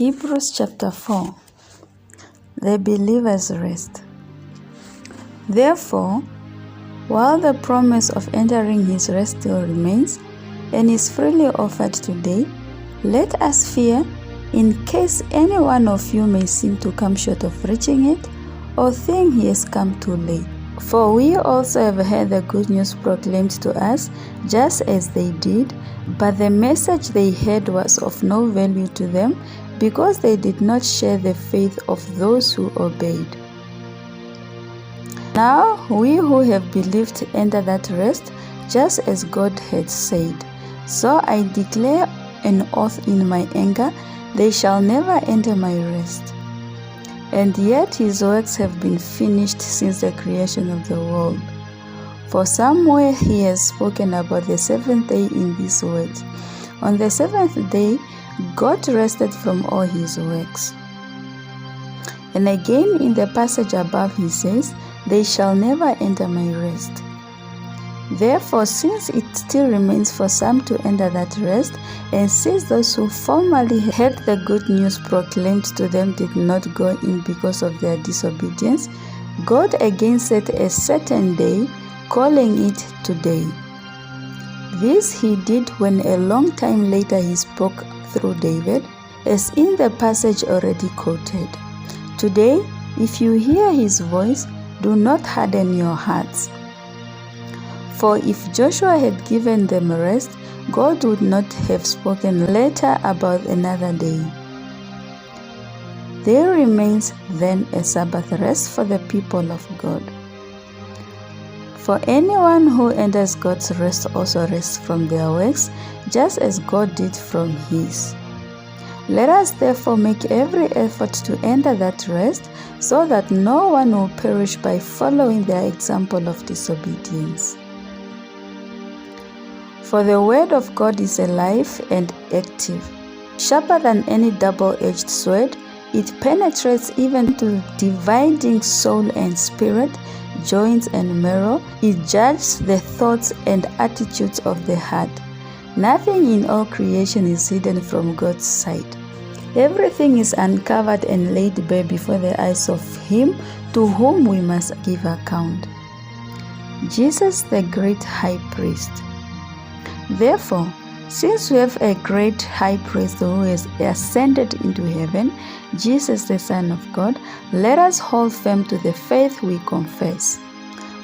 Hebrews chapter 4. The believer's rest. Therefore, while the promise of entering his rest still remains and is freely offered today, let us fear, in case any one of you may seem to come short of reaching it, or think he has come too late. For we also have heard the good news proclaimed to us, just as they did, but the message they heard was of no value to them, because they did not share the faith of those who obeyed. Now we who have believed enter that rest, just as God had said. So I declare an oath in my anger, they shall never enter my rest. And yet his works have been finished since the creation of the world. For somewhere he has spoken about the seventh day in these words, on the seventh day God rested from all his works. And again in the passage above he says, they shall never enter my rest. Therefore, since it still remains for some to enter that rest, and since those who formerly heard the good news proclaimed to them did not go in because of their disobedience, God again set a certain day, calling it today. This he did when a long time later he spoke through David, as in the passage already quoted. Today, if you hear his voice, do not harden your hearts. For if Joshua had given them rest, God would not have spoken later about another day. There remains then a Sabbath rest for the people of God. For anyone who enters God's rest also rests from their works, just as God did from his. Let us therefore make every effort to enter that rest, so that no one will perish by following their example of disobedience. For the word of God is alive and active, sharper than any double-edged sword. It penetrates even to dividing soul and spirit, joints and marrow. It judges the thoughts and attitudes of the heart. Nothing in all creation is hidden from God's sight. Everything is uncovered and laid bare before the eyes of him to whom we must give account. Jesus, the great high priest. Therefore, since we have a great high priest who has ascended into heaven, Jesus the Son of God, let us hold firm to the faith we confess.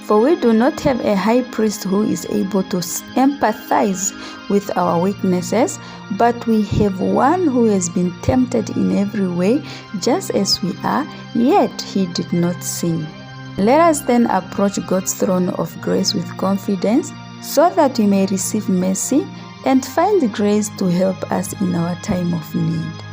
For we do not have a high priest who is able to empathize with our weaknesses, but we have one who has been tempted in every way, just as we are, yet he did not sin. Let us then approach God's throne of grace with confidence, so that we may receive mercy and find grace to help us in our time of need.